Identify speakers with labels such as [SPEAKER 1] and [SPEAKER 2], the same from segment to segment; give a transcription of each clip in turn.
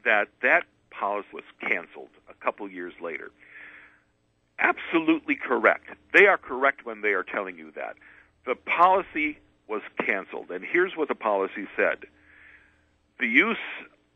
[SPEAKER 1] that policy was canceled a couple years later. Absolutely correct. They are correct when they are telling you that. The policy was canceled, and here's what the policy said. The use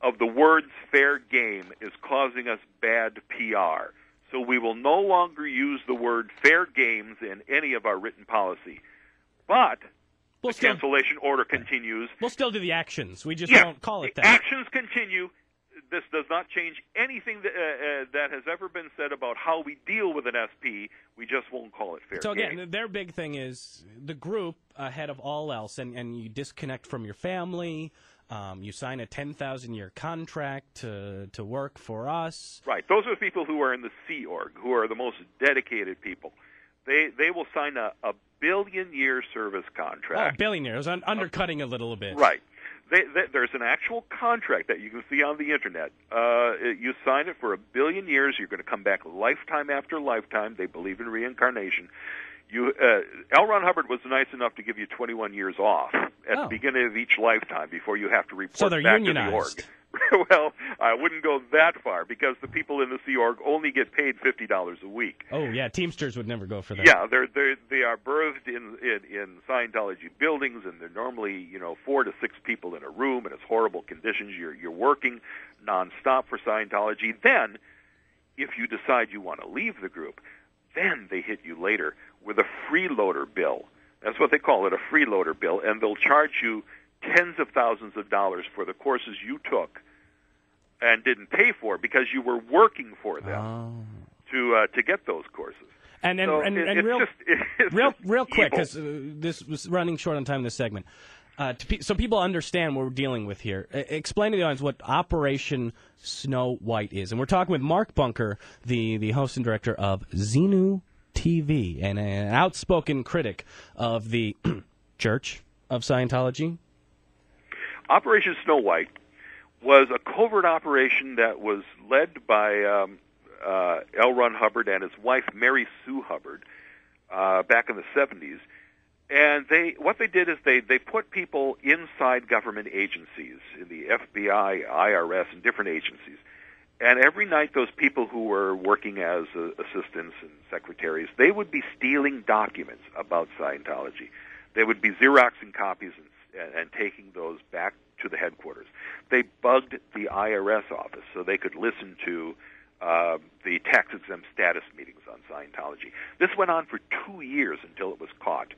[SPEAKER 1] of the words fair game is causing us bad PR, so we will no longer use the word fair games in any of our written policy. But the cancellation order continues.
[SPEAKER 2] We'll still do the actions. We just won't call it that.
[SPEAKER 1] Actions continue. This does not change anything that has ever been said about how we deal with an SP. We just won't call it fair
[SPEAKER 2] So again,
[SPEAKER 1] game.
[SPEAKER 2] their big thing is the group ahead of all else, and you disconnect from your family. You sign a 10,000-year contract to work for us.
[SPEAKER 1] Right. Those are the people who are in the Sea Org, who are the most dedicated people. They will sign a billion-year service contract.
[SPEAKER 2] Oh, billion years. Undercutting a little bit.
[SPEAKER 1] Right. There's an actual contract that you can see on the Internet. You sign it for 1 billion years. You're going to come back lifetime after lifetime. They believe in reincarnation. L. Ron Hubbard was nice enough to give you 21 years off at the beginning of each lifetime before you have to report back
[SPEAKER 2] unionized.
[SPEAKER 1] to the org. Well, I wouldn't go that far because the people in the Sea Org only get paid $50 a week.
[SPEAKER 2] Oh yeah, Teamsters would never go for that.
[SPEAKER 1] Yeah, they are birthed in Scientology buildings, and they're normally 4 to 6 people in a room, and it's horrible conditions. You're working nonstop for Scientology. Then, if you decide you want to leave the group, then they hit you later with a freeloader bill. That's what they call it, a freeloader bill, and they'll charge you tens of thousands of dollars for the courses you took and didn't pay for because you were working for them to get those courses.
[SPEAKER 2] And real quick, because this was running short on time in this segment, so people understand what we're dealing with here. Explain to the audience what Operation Snow White is. And we're talking with Mark Bunker, the host and director of XenuTV, and an outspoken critic of the Church of Scientology.
[SPEAKER 1] Operation Snow White was a covert operation that was led by L. Ron Hubbard and his wife, Mary Sue Hubbard, back in the 70s. And what they did is they put people inside government agencies, in the FBI, IRS, and different agencies. And every night those people who were working as assistants and secretaries, they would be stealing documents about Scientology. They would be Xeroxing copies and taking those back to the headquarters. They bugged the IRS office so they could listen to the tax-exempt status meetings on Scientology. This went on for 2 years until it was caught.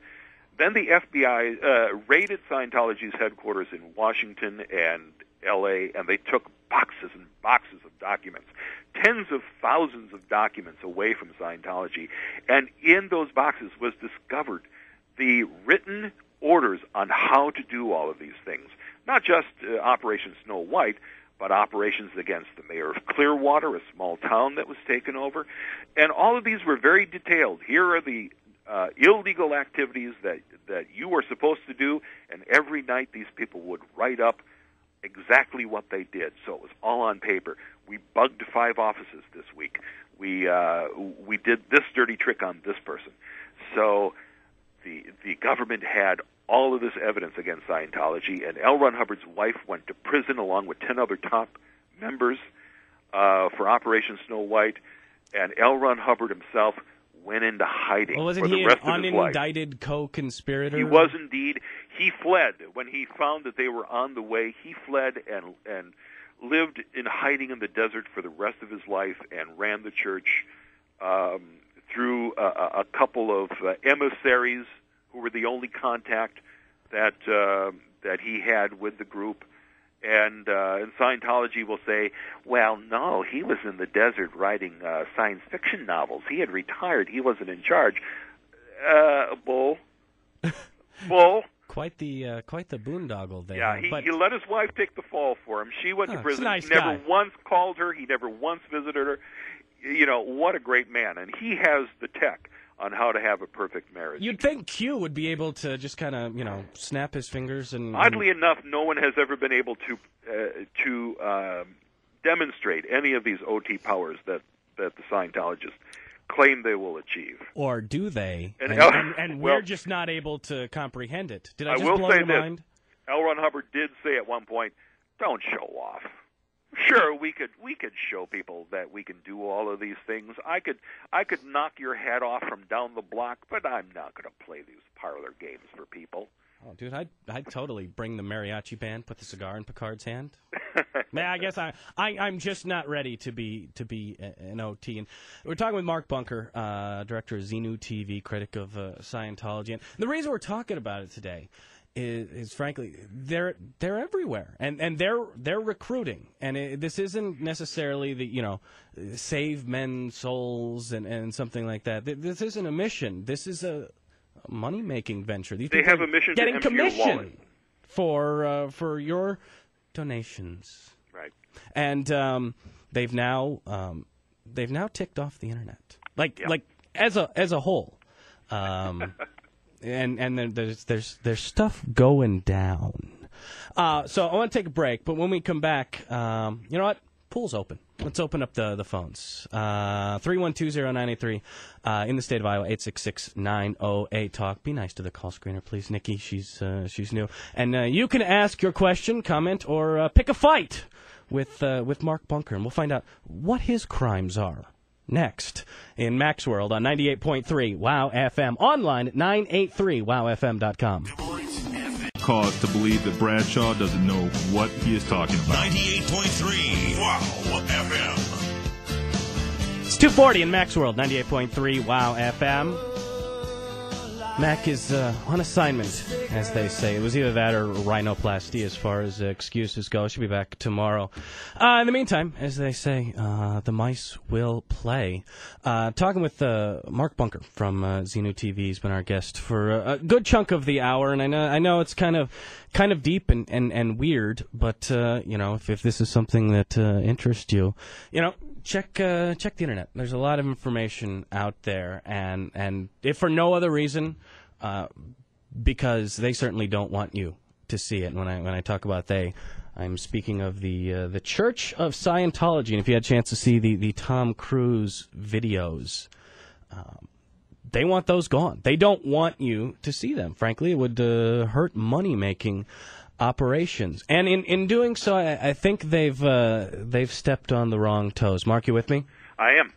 [SPEAKER 1] Then the FBI raided Scientology's headquarters in Washington and L.A., and they took boxes and boxes of documents, tens of thousands of documents away from Scientology. And in those boxes was discovered the written orders on how to do all of these things. Not just Operation Snow White, but operations against the mayor of Clearwater, a small town that was taken over. And all of these were very detailed. Here are the illegal activities that you were supposed to do, and every night these people would write up exactly what they did. So it was all on paper. We bugged 5 offices this week. We did this dirty trick on this person. So the government had all of this evidence against Scientology, and L. Ron Hubbard's wife went to prison along with 10 other top members for Operation Snow White, and L. Ron Hubbard himself went into hiding for the rest of his life.
[SPEAKER 2] Wasn't he an unindicted co-conspirator?
[SPEAKER 1] He was indeed. He fled. When he found that they were on the way, he fled and lived in hiding in the desert for the rest of his life and ran the church through a couple of emissaries who were the only contact that he had with the group. And Scientology will say, well, no, he was in the desert writing science fiction novels. He had retired. He wasn't in charge. Bull.
[SPEAKER 2] Quite the boondoggle there.
[SPEAKER 1] Yeah, he let his wife take the fall for him. She went to prison.
[SPEAKER 2] Nice
[SPEAKER 1] He never
[SPEAKER 2] guy.
[SPEAKER 1] once called her. He never once visited her. You know, what a great man. And he has the tech on how to have a perfect marriage.
[SPEAKER 2] You'd think Q would be able to just kind of, snap his fingers and...
[SPEAKER 1] Oddly enough, no one has ever been able to demonstrate any of these OT powers that the Scientologists claim they will achieve.
[SPEAKER 2] Or do they?
[SPEAKER 1] And
[SPEAKER 2] we're just not able to comprehend it. Did I just
[SPEAKER 1] will
[SPEAKER 2] blow
[SPEAKER 1] say
[SPEAKER 2] your
[SPEAKER 1] this.
[SPEAKER 2] mind?
[SPEAKER 1] L. Ron Hubbard did say at one point, don't show off. sure, we could show people that we can do all of these things. I could knock your head off from down the block, but I'm not going to play these parlor games for people.
[SPEAKER 2] Oh, dude, I'd totally bring the mariachi band, put the cigar in Picard's hand. Man, I guess I'm just not ready to be an OT. And we're talking with Mark Bunker, director of XenuTV, critic of Scientology. And the reason we're talking about it today is frankly they're everywhere, and they're recruiting. And this isn't necessarily the save men's souls and something like that. This isn't a mission. This is a money-making venture. They
[SPEAKER 1] have a mission
[SPEAKER 2] getting
[SPEAKER 1] to empty your wallet
[SPEAKER 2] for your donations,
[SPEAKER 1] right?
[SPEAKER 2] And they've now ticked off the internet, like as a whole, and then there's stuff going down. So I want to take a break, but when we come back, you know what? Pool's open. Let's open up the phones. 3120983 in the state of Iowa, 866-908-TALK. Be nice to the call screener, please, Nikki. She's new. And you can ask your question, comment, or pick a fight with Mark Bunker, and we'll find out what his crimes are next in Mac's World on 98.3 WOW FM, online at 983wowfm.com.
[SPEAKER 3] Cause to believe that Bradshaw doesn't know what he is talking about.
[SPEAKER 4] 98.3 WOW FM.
[SPEAKER 2] It's 2:40 in Mac's World, 98.3 WOW FM. Mac is on assignment, as they say. It was either that or rhinoplasty as far as excuses go. She'll be back tomorrow. In the meantime, as they say, the mice will play. Talking with Mark Bunker from XenuTV. He's been our guest for a good chunk of the hour, and I know it's kind of deep and weird, but if this is something that interests you, check the internet. There's a lot of information out there, and if for no other reason, because they certainly don't want you to see it. And when I talk about they, I'm speaking of the Church of Scientology. And if you had a chance to see the Tom Cruise videos, they want those gone. They don't want you to see them. Frankly, it would hurt money-making operations. And in doing so, I think they've stepped on the wrong toes. Mark, you with me?
[SPEAKER 1] I am.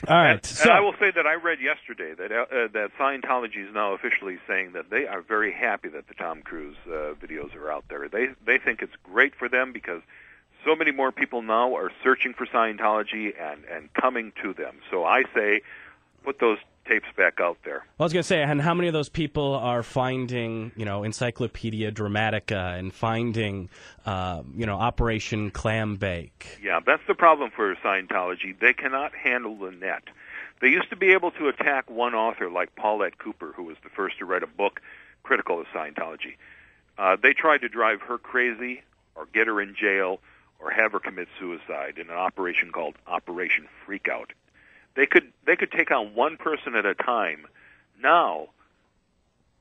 [SPEAKER 2] All right.
[SPEAKER 1] And I will say that I read yesterday that Scientology is now officially saying that they are very happy that the Tom Cruise videos are out there. They think it's great for them because so many more people now are searching for Scientology and coming to them. So I say, put those tapes back out there.
[SPEAKER 2] Well, I was going to say, and how many of those people are finding, Encyclopedia Dramatica and finding, Operation Clambake?
[SPEAKER 1] Yeah, that's the problem for Scientology. They cannot handle the net. They used to be able to attack one author like Paulette Cooper, who was the first to write a book critical of Scientology. They tried to drive her crazy or get her in jail or have her commit suicide in an operation called Operation Freakout. They could take on one person at a time. Now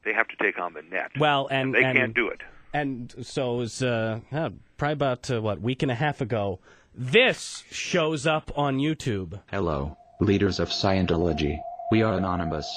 [SPEAKER 1] they have to take on the net.
[SPEAKER 2] Well,
[SPEAKER 1] and they can't do it.
[SPEAKER 2] And so it was probably about week and a half ago. This shows up on YouTube.
[SPEAKER 5] Hello, leaders of Scientology. We are anonymous.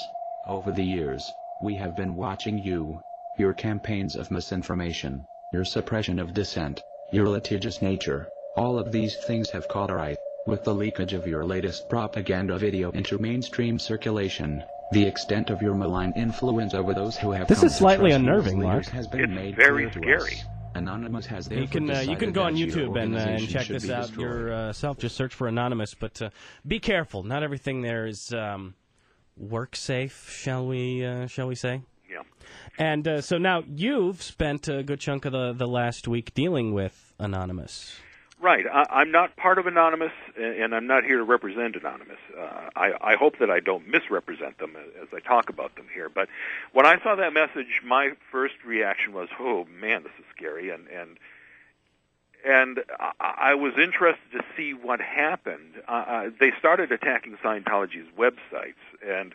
[SPEAKER 5] Over the years, we have been watching you, your campaigns of misinformation, your suppression of dissent, your litigious nature. All of these things have caught our eye. With the leakage of your latest propaganda video into mainstream circulation, the extent of your malign influence over those who have
[SPEAKER 2] this is slightly unnerving, Mark.
[SPEAKER 5] Has been made
[SPEAKER 1] very
[SPEAKER 5] clear to
[SPEAKER 1] scary.
[SPEAKER 5] us. Anonymous has
[SPEAKER 2] you can go on YouTube and check this out yourself. Just search for Anonymous, but be careful. Not everything there is work safe, shall we say?
[SPEAKER 1] Yeah.
[SPEAKER 2] And so now you've spent a good chunk of the last week dealing with Anonymous.
[SPEAKER 1] Right. I'm not part of Anonymous, and I'm not here to represent Anonymous. I hope that I don't misrepresent them as I talk about them here. But when I saw that message, my first reaction was, "Oh man, this is scary," and I was interested to see what happened. They started attacking Scientology's websites, and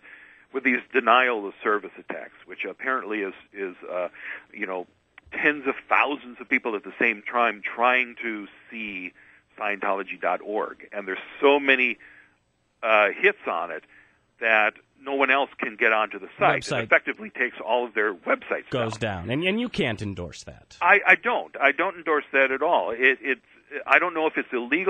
[SPEAKER 1] with these denial of service attacks, which apparently is tens of thousands of people at the same time trying to see Scientology.org. And there's so many hits on it that no one else can get onto the site. It effectively takes all of their websites
[SPEAKER 2] goes down. And you can't endorse that.
[SPEAKER 1] I don't. I don't endorse that at all. I don't know if it's illegal